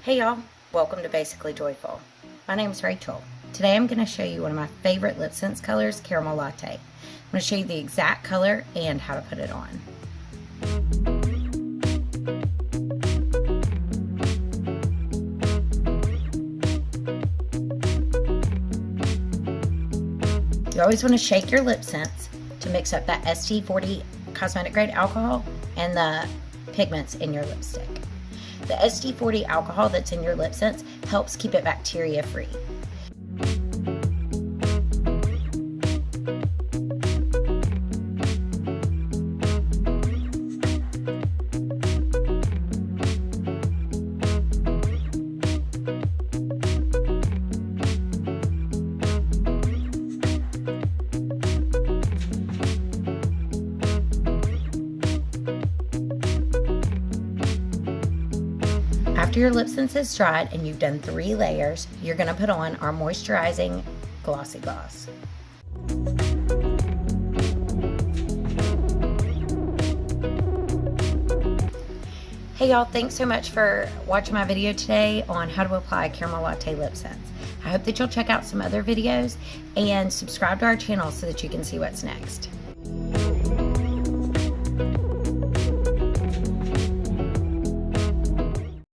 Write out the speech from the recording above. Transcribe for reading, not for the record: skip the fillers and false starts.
Hey y'all, welcome to Basically Joyful. My name is Rachel. Today I'm going to show you one of my favorite LipSense colors, Caramel Latte. I'm going to show you the exact color and how to put it on. You always want to shake your LipSense to mix up that ST40 cosmetic grade alcohol and the pigments in your lipstick. The ST40 alcohol that's in your LipSense helps keep it bacteria free. After your LipSense is dried and you've done 3 layers, you're going to put on our moisturizing glossy gloss. Hey y'all, thanks so much for watching my video today on how to apply Caramel Latte LipSense. I hope that you'll check out some other videos and subscribe to our channel so that you can see what's next.